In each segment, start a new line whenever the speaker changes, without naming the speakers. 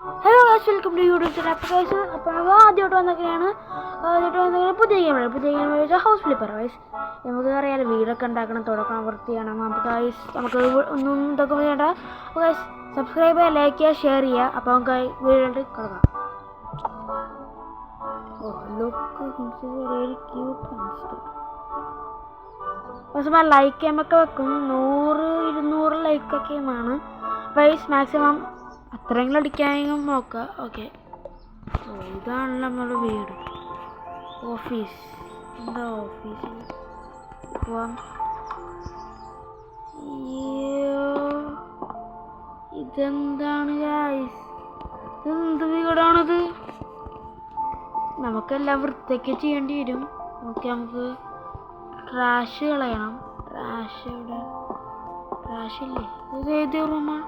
Hello guys, welcome to YouTube channel. അപ്പോൾ guys, അപ്പോൾ ആദ്യമായിട്ട് വന്നൊക്കെയാണ് പുതിയ ഗെയിം വെച്ചാൽ ഹൗസ് ഫ്ലിപ്പർ. ഗൈസ്, നമുക്ക് അറിയാലോ വീടൊക്കെ ഉണ്ടാക്കണം, തുടക്കണം, വൃത്തിയാണ്. അപ്പോൾ ഗൈസ് നമുക്ക് ഒന്നും ഇതൊക്കെ ചെയ്യേണ്ട. അപ്പോൾ ഗൈസ് സബ്സ്ക്രൈബ് ചെയ്യുക, ലൈക്ക് ചെയ്യുക, ഷെയർ ചെയ്യുക. അപ്പോൾ നമുക്ക് വീഡിയോയിലോട്ട് കിടക്കാം. പക്ഷേ ലൈക്ക് ചെയ്യുമ്പോൾ വെക്കും 100-200 ലൈക്കൊക്കെയാണ്. ഗൈസ് മാക്സിമം അത്രയെങ്കിലും അടിക്കാനും നോക്കുക. ഓക്കെ, ഇതാണ് നമ്മുടെ വീട്. ഓഫീസ്, എന്താ ഓഫീസിൽ പോവാം. ഇതെന്താണ് ഗൈസ്, ഇതെന്ത് വീടാണിത്? നമുക്കെല്ലാം വൃത്തിയൊക്കെ ചെയ്യേണ്ടി വരും. ഓക്കെ, നമുക്ക് ട്രാഷ് കളയണം. ട്രാഷ് ഇല്ലേ? ഇത് ഏത് റൂമാണ്?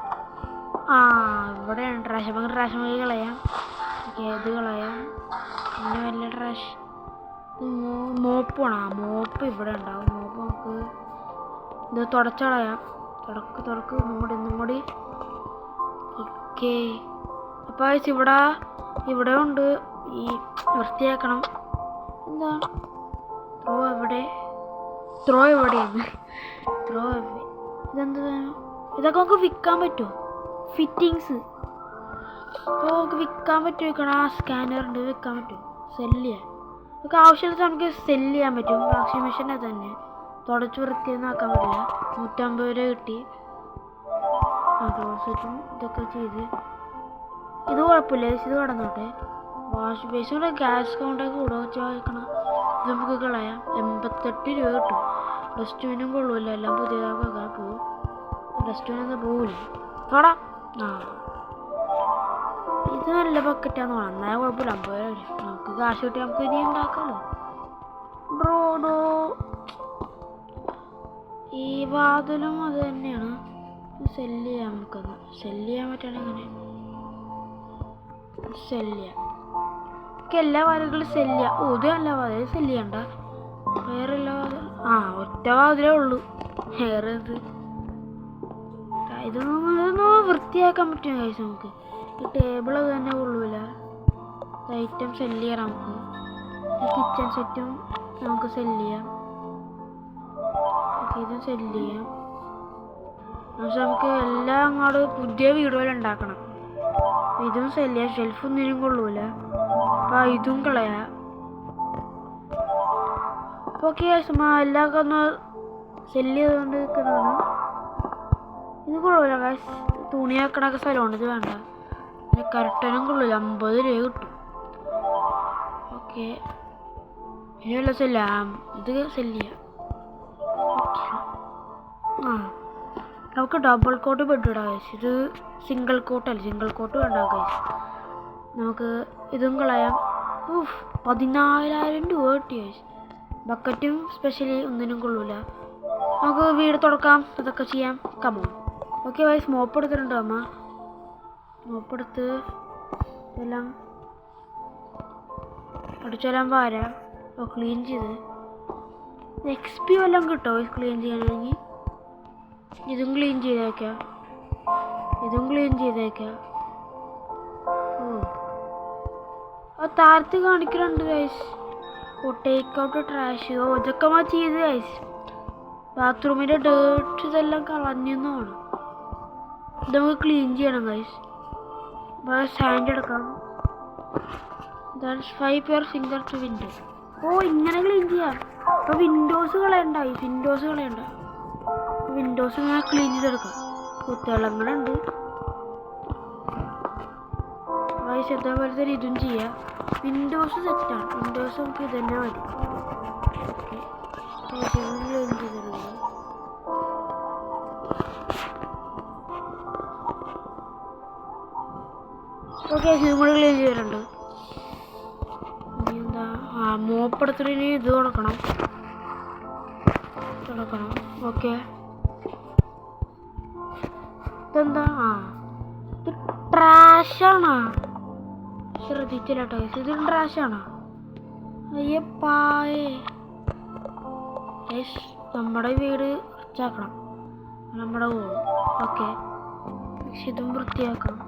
ഇവിടെയാണ് ട്രാഷ്. നമുക്ക് ട്രാഷ് മതി കളയാം. ഇത് കളയാം. പിന്നെ വല്ല ട്രാഷ് മോപ്പ് വേണം. മോപ്പ് ഇവിടെ ഉണ്ടാവും. മോപ്പ് നമുക്ക് ഇത് തുടച്ച് കളയാം. തുടക്ക് ഇന്നും കൂടി. ഓക്കെ, അപ്പോൾ ഇവിടെ ഉണ്ട്. ഈ വൃത്തിയാക്കണം. എന്താണ് ത്രോ എവിടെയാണ്? ഇതെന്താ? ഇതൊക്കെ നമുക്ക് വിൽക്കാൻ പറ്റുമോ? ഫിറ്റിങ്സ് അപ്പോൾ നമുക്ക് വിൽക്കാൻ പറ്റുമോ? സ്കാനർ ഉണ്ട്, വിൽക്കാൻ പറ്റും. സെല്ല് ചെയ്യാൻ നമുക്ക് ആവശ്യമുള്ള നമുക്ക് സെല്ല് ചെയ്യാൻ പറ്റും. വാഷിംഗ് മെഷീനെ തന്നെ തുടച്ച് വൃത്തിയൊന്നും ആക്കാൻ പറ്റില്ല. 150 രൂപ കിട്ടി. ക്ലോസറ്റും ഇതൊക്കെ ചെയ്ത് ഇത് കുഴപ്പമില്ല. ഇത് കടന്നോട്ടെ. വാഷ് ബേസിൻ്റെ ഗ്യാസ് കൗണ്ടൊക്കെ കൂടെ വെച്ച് വയ്ക്കണം. ഇത് നമുക്ക് കളയാം. 88 രൂപ കിട്ടും. ഡസ്റ്റ്ബിനും കൊള്ളൂല്ല. എല്ലാം പുതിയതൊക്കെ പോകും. ഡസ്റ്റ്ബിനൊന്നും പോകില്ല. തൊടാ. ഇത് നല്ല ബക്കറ്റാന്ന് വേണം. എന്നാൽ കുഴപ്പമില്ല. 50 രൂപ നമുക്ക് കാശ് കിട്ടി നമുക്ക് ഇനി ഉണ്ടാക്കാമല്ലോ. ഈ വാതിലും അത് തന്നെയാണ്. സെല്ല് ചെയ്യാം. നമുക്കൊന്ന് സെല്ല് ചെയ്യാൻ പറ്റുകയാണെങ്കിൽ സെല്ല് ചെയ്യാം. എല്ലാ വാതിലുകളും സെല്ല് ചെയ്യാം. ഇത് നല്ല വാതിൽ സെല്ല് ചെയ്യണ്ട. വേറെ എല്ലാ വാതിൽ ഒറ്റ വാതിലേ ഉള്ളൂ. വേറെ ഇതൊന്നും വൃത്തിയാക്കാൻ പറ്റും കഴിച്ച് നമുക്ക്. ഈ ടേബിൾ അത് തന്നെ കൊള്ളൂല. ഐറ്റം സെല്ല് ചെയ്യാം. നമുക്ക് ഈ കിച്ചൺ സെറ്റും നമുക്ക് സെല്ല് ചെയ്യാം. ഇതും സെല്ല് ചെയ്യാം. പക്ഷെ നമുക്ക് എല്ലാം അങ്ങോട്ട് പുതിയ വീടുകൾ ഉണ്ടാക്കണം. ഇതും സെല്ല് ചെയ്യാം. ഷെൽഫൊന്നിനും കൊള്ളൂല. അപ്പോൾ ഇതും കളയാം. അപ്പോൾ ഓക്കെ, എല്ലാം ഒന്ന് സെല്ല് ചെയ്തുകൊണ്ട് നിൽക്കുന്നതാണ്. ഇത് കൊള്ളൂല ഗൈസ്. തുണി വെക്കണൊക്കെ സ്ഥലമാണ്. ഇത് വേണ്ട. പിന്നെ കറക്റ്റനും കൊള്ളൂല. 50 രൂപ കിട്ടും. ഓക്കെ, ഇനി വല്ല സെല്ലാം. ഇത് സെല്ല് ചെയ്യാം. നമുക്ക് ഡബിൾ കോട്ട് ബെഡ് ഇടാം ഗൈസ്. ഇത് സിംഗിൾ കോട്ടല്ല. സിംഗിൾ കോട്ട് വേണ്ട ഗൈസ്. നമുക്ക് ഇതും കളയാം. 14,000 രൂപ കിട്ടി ഗൈസ്. ബക്കറ്റും സ്പെഷ്യലി ഒന്നിനും കൊള്ളൂല. നമുക്ക് വീട് തുടക്കാം. അതൊക്കെ ചെയ്യാം. കമോ. ഓക്കെ ഗൈസ്, മോപ്പ് എടുത്തിട്ടുണ്ട് അമ്മ. മോപ്പെടുത്ത് എല്ലാം അടിച്ചെല്ലാം വാരാം. ക്ലീൻ ചെയ്ത് XP വല്ലതും കിട്ടുമോ ക്ലീൻ ചെയ്യാനാണെങ്കിൽ? ഇതും ക്ലീൻ ചെയ്തേക്കാം. താരത്ത് കാണിക്കുന്നുണ്ട് ഗൈസ്. Take out trash. ഇതൊക്കെ ചെയ്ത് ഗൈസ്. ബാത്റൂമിൻ്റെ ഡേർട്ട് ഇതെല്ലാം കളഞ്ഞെന്നാണ്. ഇത് നമുക്ക് ക്ലീൻ ചെയ്യണം ഗൈസ്. സാൻഡ് എടുക്കാം. 5 പേർ ഫിംഗർ ടു വിൻഡോ. ഇങ്ങനെ ക്ലീൻ ചെയ്യാം. അപ്പോൾ വിൻഡോസ് കളയണ്ട. വിൻഡോസ് ഇങ്ങനെ ക്ലീൻ ചെയ്തെടുക്കാം. കുത്തിളങ്ങളുണ്ട് ഗൈസ്. അതേപോലെ തന്നെ ഇതും ചെയ്യാം. വിൻഡോസ് സെറ്റാണ്. വിൻഡോസ് നമുക്ക് ഇത് തന്നെ മതി. ക്ലീൻ ചെയ്തിട്ടുണ്ട്. ഓക്കെ, ഇതും കൂടെ ക്ലീൻ ചെയ്തിട്ടുണ്ട്. ഇനി എന്താ? മോപ്പെടുത്തിട്ട് ഇനി ഇത് തുടക്കണം. ഓക്കെ, ഇതെന്താ? ഇത് ട്രാഷാണോ? ശ്രദ്ധിച്ചില്ല കേട്ടോ. ഇത് ട്രാഷാണോ? അയ്യപ്പായേ. നമ്മുടെ വീട് വൃത്തിയാക്കണം. നമ്മുടെ വീട്. ഓക്കെ, ഇതും വൃത്തിയാക്കണം.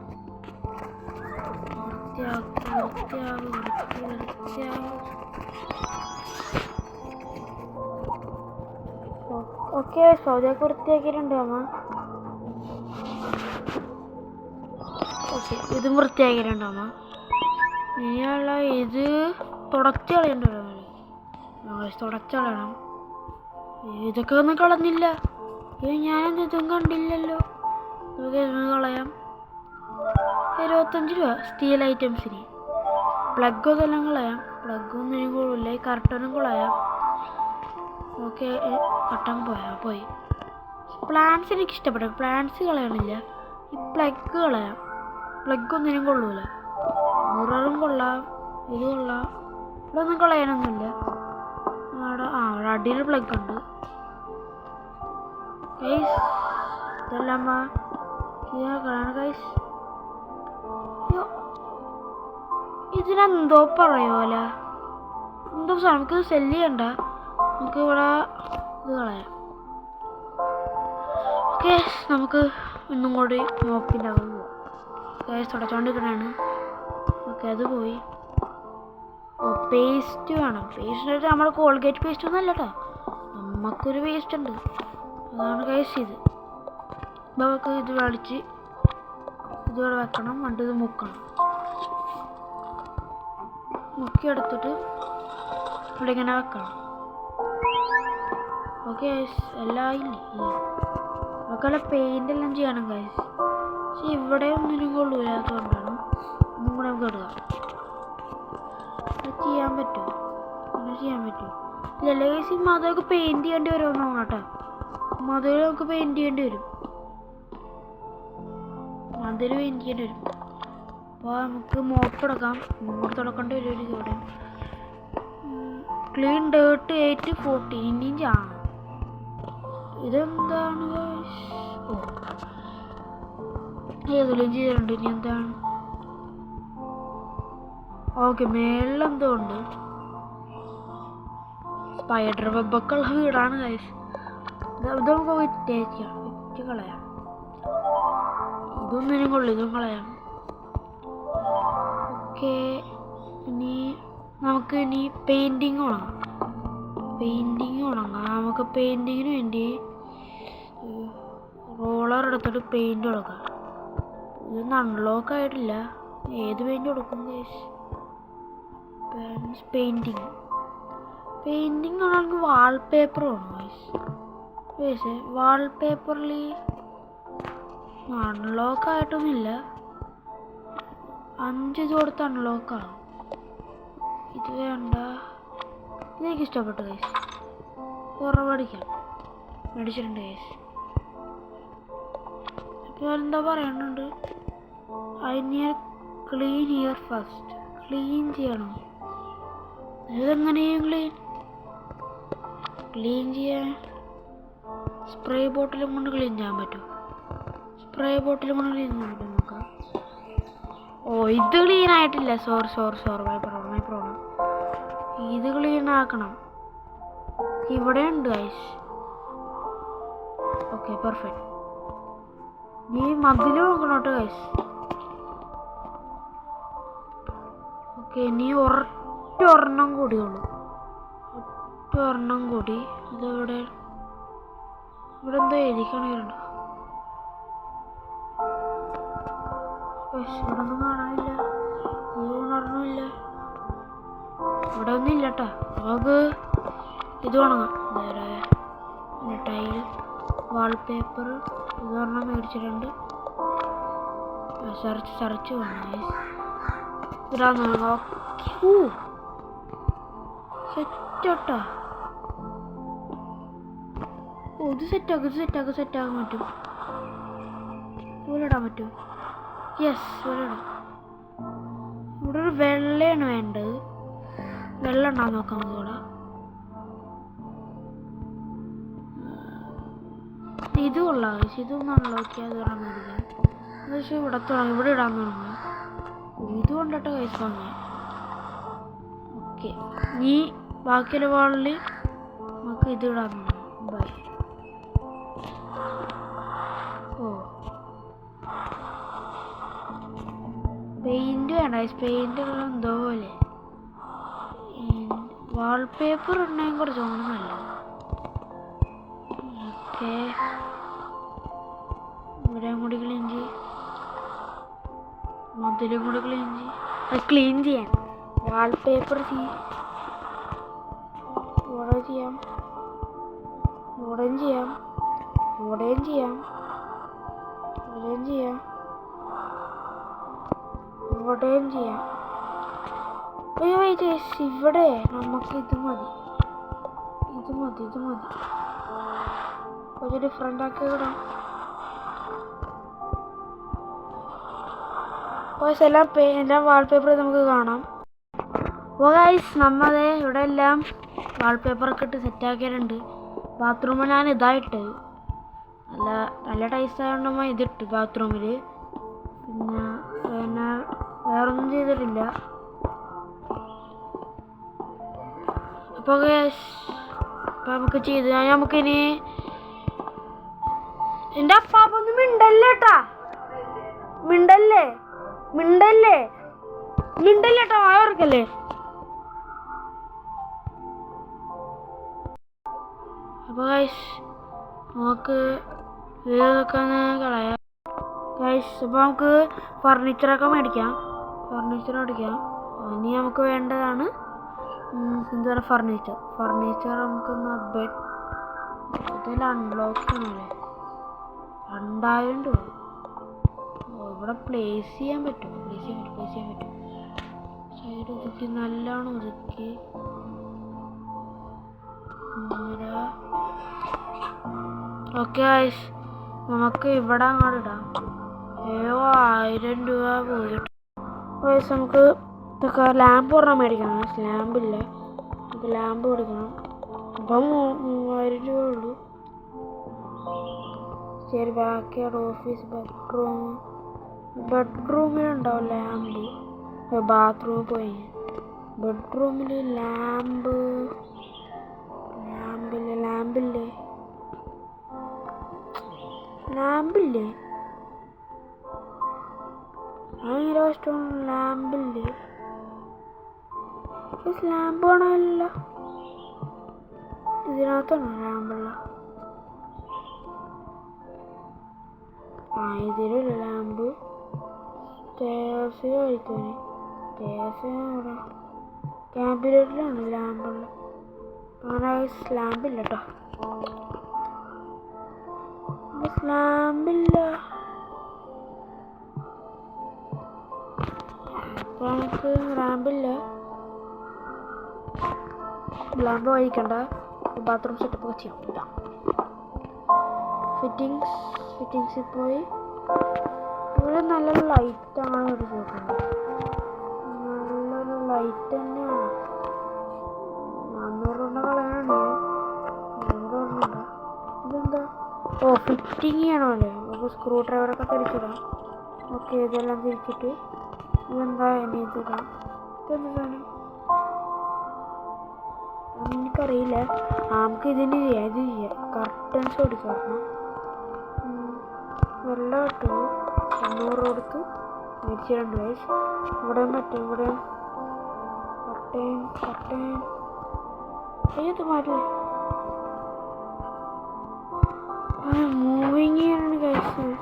ഓക്കെ സൗദിയൊക്കെ വൃത്തിയാക്കിയിട്ടുണ്ട് അമ്മ. ഓക്കെ ഇതും വൃത്തിയാക്കിയിട്ടുണ്ട് അമ്മ. ഇനിയുള്ള ഇത് തുടച്ച് കളയണ്ടല്ലോ, തുടച്ച് കളയണം. ഇതൊക്കെ ഒന്നും കളഞ്ഞില്ല. ഞാനെന്ത് ഇതും കണ്ടില്ലല്ലോ. ഇതൊക്കെ കളയാം. 75 രൂപ സ്റ്റീൽ ഐറ്റംസിന്. പ്ലഗ് അതെല്ലാം കളയാം. പ്ലഗൊന്നും ഇനി കൊള്ളില്ല. ഈ കർട്ടനും കളയാം. ഓക്കെ കട്ടൻ പോയി. പ്ലാന്റ്സ് എനിക്ക് ഇഷ്ടപ്പെട്ടു. പ്ലാന്റ്സ് കളയണില്ല. ഈ പ്ലഗ് കളയാം. പ്ലഗൊന്നും ഇനി കൊള്ളൂല. മിററും കൊള്ളാം. ഇത് കൊള്ളാം. ഇവിടെ ഒന്നും കളയാനൊന്നുമില്ല. അവിടെ അടിയിൽ പ്ലഗ് ഉണ്ട്. ഇതെല്ലാം ഇതിനെന്തോ പറയുമല്ല, എന്തോ നമുക്ക് സെല്ല് ചെയ്യണ്ട. നമുക്ക് ഇവിടെ ഇത് കളയാം. ഓക്കെ നമുക്ക് ഇന്നും കൂടി മോപ്പിൻ്റെ അകം പോവാം. തുടച്ചോണ്ടിരിക്കണാണ്. ഓക്കെ അത് പോയി. പേസ്റ്റ് വേണം. പേസ്റ്റ് നമ്മുടെ കോൾഗേറ്റ് പേസ്റ്റ് ഒന്നും അല്ല കേട്ടോ, നമുക്കൊരു പേസ്റ്റ് ഉണ്ട്. അതാണ് ഗൈസ് ഇത്. നമുക്ക് ഇത് വലിച്ച് ഇതിവിടെ വെക്കണം. എന്നിട്ട് ഇത് മുക്കണം. മുക്കിയെടുത്തിട്ട് ഇവിടെ ഇങ്ങനെ വെക്കണം. ഓക്കെ ഗൈസ് എല്ലാം ഇല്ലേ? നമുക്കല്ല പെയിൻ്റ് എല്ലാം ചെയ്യണം ഗൈസ്. പക്ഷെ ഇവിടെ ഒന്നിനും കൊള്ളൂലാത്തതുകൊണ്ടാണ് ഒന്നും കൂടെ നമുക്ക് ഇടുക. ചെയ്യാൻ പറ്റുമോ? അങ്ങനെ ചെയ്യാൻ പറ്റുമോ? ഇല്ലല്ലേ ഗൈസ്, ഈ മതമൊക്കെ പെയിൻറ് ചെയ്യേണ്ടി വരുമെന്ന് കേട്ടോ. മതിൽ നമുക്ക് പെയിൻറ് ചെയ്യേണ്ടി വരും. മതിൽ പെയിൻറ് ചെയ്യേണ്ടി വരും. അപ്പോൾ നമുക്ക് മോപ്പ് എടുക്കാം. മോപ്പ് തുടക്കേണ്ടി വരും. ഇവിടെ ക്ലീൻ ഡേർട്ട് 8-14 ഇനിയും ചെയ്യണം. ഇതെന്താണ്? ഓ ഏതെങ്കിലും ചെയ്തിട്ടുണ്ട്. ഇനി എന്താണ്? ഓക്കെ മേളിലെന്തോ ഉണ്ട്. സ്പൈഡർ വെബൊക്കെ ഉള്ള വീടാണ് ഗൈസ്. ഇത് നമുക്ക് വിറ്റ് കളയാം. ഇതൊന്നിനും കൊള്ളു. ഇതും കളയാം. ഓക്കെ ഇനി നമുക്ക് പെയിൻറ്റിങ് ഉണങ്ങാം. നമുക്ക് പെയിൻറ്റിങ്ങിന് വേണ്ടി റോളർ എടുത്തിട്ട് പെയിൻറ്റ് കൊടുക്കാം. ഇതൊന്നും അൺലോക്ക് ആയിട്ടില്ല. ഏത് പെയിൻറ്റ് കൊടുക്കും ഗൈസ്? പെയിൻറ്റിങ് ആണെങ്കിൽ വാൾപേപ്പർ വേണം ഗൈസ്. വാൾപേപ്പറിൽ അൺലോക്ക് ആയിട്ടൊന്നുമില്ല. 5 ഇത് കൊടുത്ത് അൺലോക്കാണ്. ഇത് വേണ്ട. ഇതെനിക്ക് ഇഷ്ടപ്പെട്ടു ഗൈസ്. മേടിച്ചിട്ടുണ്ട് ഗൈസ്. ഇപ്പോൾ എന്താ പറയുന്നുണ്ട്? അതിന് ക്ലീൻ ഹിയർ ഫസ്റ്റ്. ക്ലീൻ ചെയ്യണം. ഇതെങ്ങനെയും ക്ലീൻ ചെയ്യാൻ സ്പ്രേ ബോട്ടിലും കൊണ്ട് ക്ലീൻ ചെയ്യാൻ പറ്റും. സ്പ്രേ ബോട്ടിലും കൊണ്ട് ക്ലീൻ ചെയ്യാൻ പറ്റും. നോക്കാം. ഓ ഇത് ക്ലീൻ ആയിട്ടില്ല. Sorry my problem. ഇത് ക്ലീൻ ആക്കണം. ഇവിടെ ഉണ്ട് ഗൈസ്. Okay perfect. നീ മതിൽ നോക്കണം കേട്ടോ ഗൈസ്. ഓക്കെ നീ ഒരെണ്ണം കൂടിയുള്ളൂ. ഒരെണ്ണം കൂടി. ഇതെവിടെ? ഇവിടെ എന്തോ എഴുതിക്കണേരുണ്ടോ? ഇവിടെ ഒന്നും കാണാനില്ല. ഒരെണ്ണമില്ല. ഇവിടെ ഒന്നും ഇല്ല കേട്ടോ. നമുക്ക് ഇത് ഉണങ്ങാം. വേറെ ടൈല് വാൾപേപ്പർ ഇതൊരെണ്ണം മേടിച്ചിട്ടുണ്ട്. സെർച്ച് വേണം. ഇതാന്ന് സെറ്റാട്ടാ. ഇത് സെറ്റാക്കാൻ പറ്റും. ഇടാൻ പറ്റും. യെസ് ഇടാം. ഇവിടെ ഒരു വെള്ളയാണ് വേണ്ടത്. വെള്ളം ഉണ്ടാകാൻ നോക്കാം നമുക്ക് ഇവിടെ. ഇത് കൊള്ളാം. ഇതൊന്നും അൺലോക്കിയാൽ അത് ഇടാൻ മേടിക്കാം. പക്ഷേ ഇവിടെ ഇടാൻ തുടങ്ങി. ഇത് കൊണ്ടിട്ട് കഴിച്ച് വാങ്ങി. ഓക്കെ നീ ബാക്കിയുള്ള വാളിൽ നമുക്ക് ഇത് ഇടാൻ ബൈ. ഓ പെയിന്റ് വേണ്ട, പെയിന്റ് എന്തോ പോലെ. വാൾപേപ്പർ ഉണ്ടെങ്കിൽ കുറച്ച് തോന്നുന്നല്ല. ഓക്കെ, ഇവിടെ കൂടി ക്ലീൻ ചെയ്യും, മൊത്തത്തിലും കൂടി ക്ലീൻ ചെയ്യാം. വാൾപേപ്പർ ഇവിടെ ചെയ്യാം, ഇവിടെയും ചെയ്യാം, ഇവിടെയും ചെയ്യാം, ഇവിടെയും ചെയ്യാം, ഇവിടെയും ചെയ്യാം. അയ്യോ ഇവിടെ നമുക്ക് ഇത് മതി. കുറച്ച് ഡിഫറെൻ്റ് ആക്കി വിടാം. എല്ലാം വാൾപേപ്പർ നമുക്ക് കാണാം. അപ്പോൾ ഗൈസ് നമ്മൾ ഇവിടെ എല്ലാം വാൾപേപ്പറൊക്കെ ഇട്ട് സെറ്റാക്കിയിട്ടുണ്ട്. ബാത്റൂമിൽ ഞാൻ ഇതായിട്ട് നല്ല ടൈസ്റ്റ് ആയതുകൊണ്ട് ഇതിട്ട് ബാത്റൂമിൽ. പിന്നെ വേറൊന്നും ചെയ്തിട്ടില്ല. അപ്പോൾ നമുക്ക് ചെയ്ത് നമുക്കിനി എൻ്റെ അപ്പാപ്പൊന്നും മിണ്ടല്ലേട്ടാ, മിണ്ടല്ലേട്ടാ, വായോർക്കല്ലേ. അപ്പോൾ നമുക്ക് ഇതൊക്കെ ഒന്ന് കളയാം. അപ്പോൾ നമുക്ക് ഫർണിച്ചറൊക്കെ മേടിക്കാം. ഇനി നമുക്ക് വേണ്ടതാണ് എന്താ പറയുക, ഫർണിച്ചർ നമുക്കൊന്ന് ബെഡ്. ഇതിൽ അൺലോക്ക് ചെയ്യണമല്ലേ, 2000 രൂപ. ഇവിടെ പ്ലേസ് ചെയ്യാൻ പറ്റും. സൈഡ് ഒതുക്കി, നല്ലോണം ഒതുക്കി. ഓക്കെ, നമുക്ക് ഇവിടെ അങ്ങോട്ട് ഇടാം. 1000 രൂപ പോയിട്ട് നമുക്ക് ഇതൊക്കെ ലാമ്പ് ഒരെണ്ണം മേടിക്കണം. ലാമ്പില്ല, നമുക്ക് ലാമ്പ് കൊടുക്കണം. അപ്പം 3000 രൂപ ഉള്ളൂ. ശരി, ബാക്കിയാണ് ഓഫീസ്. ബെഡ്റൂമിലുണ്ടാവും ലാമ്പ്. ബാത്റൂമിൽ പോയി ബെഡ്റൂമിൽ ലാമ്പില്ലേ ഭയങ്കര ഇഷ്ടമാണ് ലാമ്പില്ലേ. ലാമ്പ് കാണാനല്ലോ, ഇതിനകത്താണോ ലാമ്പുള്ള? ഇതിലുള്ള ലാമ്പ് സ്റ്റേഴ്സിലായിരിക്കും. സ്റ്റേഴ്സിനവിടെ ക്യാബിനറ്റിലാണ് ലാമ്പുള്ള. അങ്ങനെ ലാമ്പില്ല കേട്ടോ, ലാമ്പില്ല. അപ്പോൾ നമുക്ക് ലാമ്പ് വഹിക്കണ്ട. ബാത്റൂം സെറ്റപ്പ് ഒക്കെ ചെയ്യാം. ഫിറ്റിങ്സിൽ പോയി ഇവിടെ നല്ല ലൈറ്റാണ് എടുക്കുന്നത്. നല്ലൊരു ലൈറ്റ് തന്നെയാണ്. 400 രൂപ കളയാനുണ്ട്. ഇതെന്താ? ഫിറ്റിങ് ചെയ്യണമല്ലേ. നമുക്ക് സ്ക്രൂ ഡ്രൈവറൊക്കെ തിരിച്ചിടാം. ഓക്കെ, ഇതെല്ലാം തിരിച്ചിട്ട് ഇതെന്താ ഇനി ഇതിടാം. ഇതെന്താ സാധനം എനിക്കറിയില്ല. നമുക്ക് ഇതിന് ചെയ്യാം. കർട്ടൻസ് കൊടുക്കണം. വെള്ളം ഇട്ടു 100 കൊടുത്ത് മേടിച്ചിട്ടുണ്ട്. ഇവിടെ പറ്റും. ഇവിടെ കട്ടൻ ഇത് മാറ്റില്ലേ. മൂവിങ് ചെയ്യാനാണ് കഴിച്ചത്.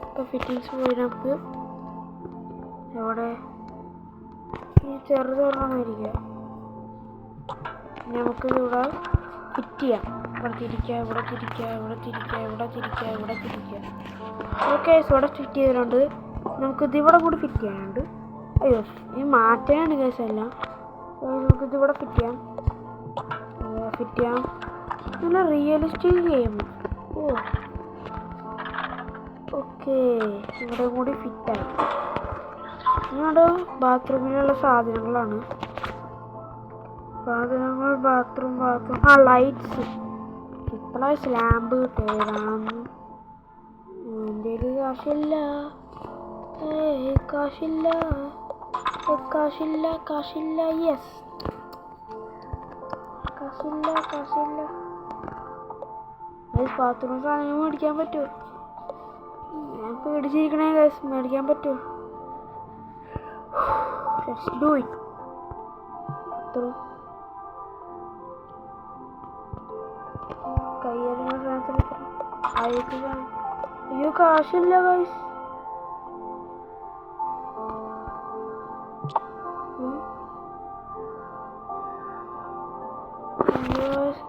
ഇപ്പോൾ ഫിറ്റിങ്സ് പോയി നമുക്ക് എവിടെ ഈ ചെറുതൊരെണ്ണമായിരിക്കുക. നമുക്കിത് ഇവിടെ ഫിറ്റ് ചെയ്യാം. ഇവിടെ തിരിക്കുക. ഓക്കെ, ഇവിടെ ഫിറ്റ് ചെയ്തിട്ടുണ്ട്. നമുക്കിത് ഇവിടെ കൂടി ഫിറ്റ് ചെയ്യാനുണ്ട്. അയ്യോ, ഈ മാറ്റാനാണ് കേസെല്ലാം. നമുക്കിതിവിടെ ഫിറ്റ് ചെയ്യാം. നല്ല റിയലിസ്റ്റിക് ഗെയിം. ഓക്കെ, ഇവിടെ കൂടി ഫിറ്റായി. ഞങ്ങളുടെ ബാത്റൂമിലുള്ള സാധനങ്ങളാണ്. Bathroom lights. ഇപ്പോഴാണ് ലാമ്പ് കിട്ടിയതാണ്. എൻ്റെ കയ്യിൽ കാശില്ല. യെസ്, കാശില്ല. ബാത്റൂം സാധനങ്ങൾ മേടിക്കാൻ പറ്റുമോ? ഞാൻ പേടിച്ചിരിക്കണേ ഗൈസ്. മേടിക്കാൻ പറ്റുമോ? Let's do it. അയ്യോ കാശില്ല ഗൈസ്.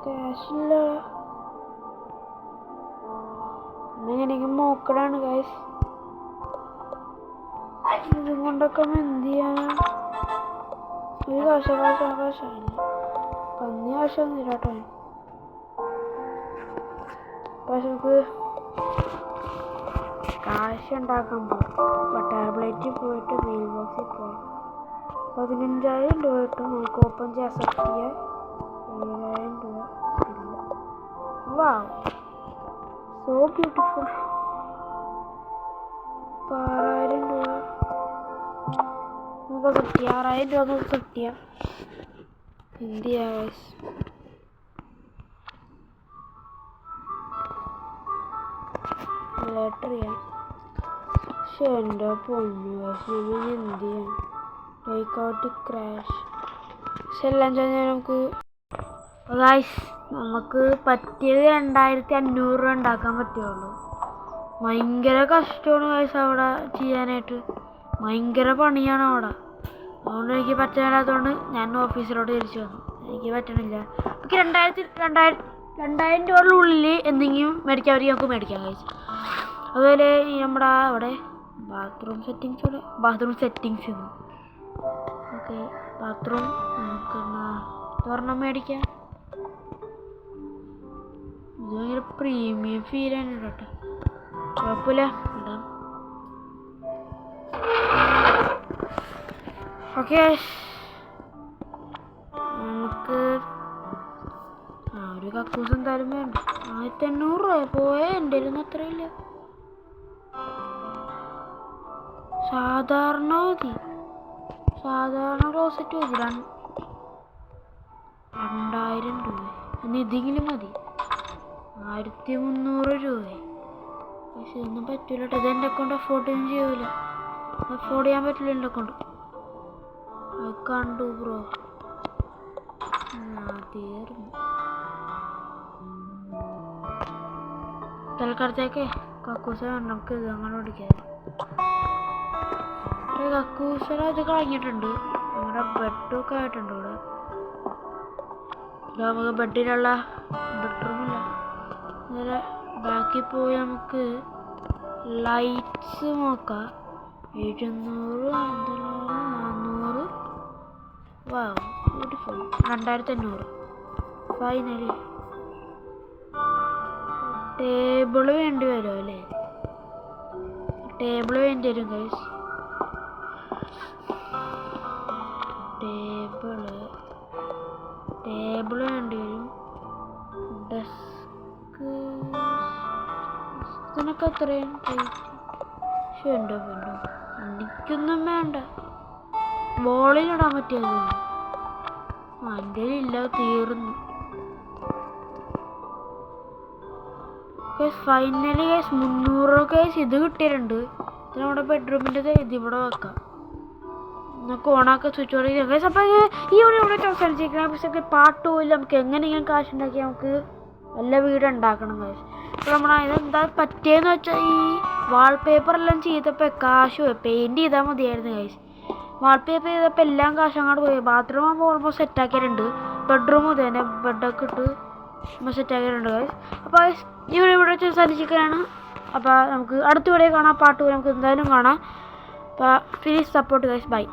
കാശില്ല. എങ്ങനെയെങ്കിലും നോക്കടാണ് ഗൈസ്. ഇതും കൊണ്ടൊക്കെ എന്ത് ചെയ്യാനാ? ഒരു കാശായില്ല. പന്നി കാശൊന്നും ഇല്ലാട്ടോ. പക്ഷെ നമുക്ക് കാശ് ഉണ്ടാക്കാൻ പോകും. ടാബ്ലറ്റിൽ പോയിട്ട് മെയിൽ ബോക്സിൽ പോകാം. 15,000 രൂപ കിട്ടും. നമുക്ക് ഓപ്പൺ ചെയ്യാൻ അക്സെപ്റ്റ് ചെയ്യാൻ 7,000 രൂപ ഇല്ല. വാവ്, സോ ബ്യൂട്ടിഫുൾ. 6,000 രൂപ നമുക്ക് അക്സെപ്റ്റ് ചെയ്യാം. 6,000 രൂപ നമുക്ക് അക്സെപ്റ്റ് ചെയ്യാം. എന്ത് ചെയ്യാം ഗൈസ്? ലെറ്റർ ചെയ്യാം. പക്ഷെ എൻ്റെ പൊന്നു ഗൈസ്, നമ്മൾ എന്ത് ചെയ്യാം? Take out crash. പക്ഷെ എല്ലാം കഴിഞ്ഞാൽ നമുക്ക് ഗൈസ് നമുക്ക് പറ്റിയത് 2,500 രൂപ ഉണ്ടാക്കാൻ പറ്റുള്ളൂ. ഭയങ്കര കഷ്ടമാണ് ഗൈസ് അവിടെ ചെയ്യാനായിട്ട്. ഭയങ്കര പണിയാണ് അവിടെ. അതുകൊണ്ട് എനിക്ക് പറ്റാത്തതുകൊണ്ട് ഞാൻ ഓഫീസിലോട്ട് തിരിച്ചു വന്നു. എനിക്ക് പറ്റണില്ല. നമുക്ക് 2,000 രൂപയുടെ എന്തെങ്കിലും മേടിക്കാൻ പറ്റി നമുക്ക് മേടിക്കാം ഗൈസ്. അതുപോലെ ഈ നമ്മുടെ അവിടെ ബാത്റൂം സെറ്റിങ്സ് ഓക്കെ. ബാത്റൂം നമുക്ക് ഒരെണ്ണം മേടിക്കാം. ഇത് ഭയങ്കര പ്രീമിയം ഫീൽ ആണ് കേട്ടോ. കുഴപ്പമില്ല, ഇടാം. ഓക്കെ, നമുക്ക് ഒരു കക്കൂസ് എന്തായാലും വേണ്ട. 1,800 രൂപ പോയേ. എൻ്റെ കയ്യിൽ അത്രയില്ല. സാധാരണ മതി. സാധാരണ ക്ലോസറ്റ് മതി. 2,000 രൂപ. ഇനി ഇതെങ്കിലും മതി. 1,300 രൂപ. പക്ഷെ ഇതൊന്നും പറ്റൂല കേട്ടോ. ഇത് എൻ്റെ അക്കൗണ്ട് അഫോർഡ് ചെയ്യൂല. അഫോർഡ് ചെയ്യാൻ പറ്റില്ല എൻ്റെ അക്കൗണ്ട്. കണ്ടു ബ്രോ. തീർന്നു. തൽക്കാലത്തേക്ക് കക്കൂസ വേണ്ട. നമുക്ക് ഇത് അങ്ങനെ ഓടിക്കാം. കക്കൂസല ഇത് കളഞ്ഞിട്ടുണ്ട്. നമ്മുടെ ബെഡൊക്കെ ആയിട്ടുണ്ട് ഇവിടെ. നമുക്ക് ബെഡിലുള്ള ബെഡ്റൂമില്ല. നേരെ ബാക്കിൽ പോയി നമുക്ക് ലൈറ്റ്സ് നോക്കാം. 700, 400. വാവ്, ബ്യൂട്ടിഫുൾ. 2,500. ഫൈനലി ടേബിള് വേണ്ടി വരും അല്ലേ? ടേബിള് വേണ്ടി വരും ഗൈസ്. ടേബിള് വേണ്ടി വരും. ഡെസ്ക് ഇതിനൊക്കെ അത്രയും പക്ഷെ ഉണ്ടോ എനിക്കൊന്നും വേണ്ട. ബോളിലിടാൻ പറ്റിയത് എൻ്റെ ഇല്ല, തീർന്നു. ഫൈനലി ഗൈസ് 300 ഗൈസ് ഇത് കിട്ടിയിട്ടുണ്ട്. ഇത് നമ്മുടെ ബെഡ്റൂമിൻ്റെ ഇതിവിടെ വെക്കാം. നമുക്ക് ഓണാക്കാൻ സ്വിച്ച് ഓൺ ചെയ്യാം ഗൈസ്. അപ്പോൾ ഈ ഒരു അവസാനിച്ചിരിക്കണം. പക്ഷേ പാർട്ട് 2 നമുക്ക് എങ്ങനെയെങ്കിലും കാശ് ഉണ്ടാക്കി നമുക്ക് നല്ല വീട് ഉണ്ടാക്കണം ഗൈസ്. അപ്പോൾ നമ്മൾ ഇതെന്താ പറ്റിയെന്ന് വെച്ചാൽ ഈ വാൾപേപ്പറെല്ലാം ചെയ്തപ്പോൾ കാശ് പോയി. പെയിൻറ്റ് ചെയ്താൽ മതിയായിരുന്നു ഗൈസ്. വാൾപേപ്പർ ചെയ്തപ്പോൾ എല്ലാം കാശ് അങ്ങോട്ട് പോയി. ബാത്റൂം ആകുമ്പോൾ ഓൾമോസ്റ്റ് സെറ്റാക്കിയിട്ടുണ്ട്. ബെഡ്റൂം തന്നെ ബെഡൊക്കെ ഇട്ട് നമ്മൾ സെറ്റാക്കിയിട്ടുണ്ട് ഗൈസ്. അപ്പോൾ ഈ വീഡിയോ ഇവിടെ വെച്ച് അവസാനിച്ചിരിക്കുകയാണ്. അപ്പോൾ നമുക്ക് അടുത്ത വീഡിയോ കാണാം. പാർട്ട് 2 നമുക്ക് എന്തായാലും കാണാം. അപ്പോൾ പ്ലീസ് സപ്പോർട്ട് ഗൈസ്. ബൈ.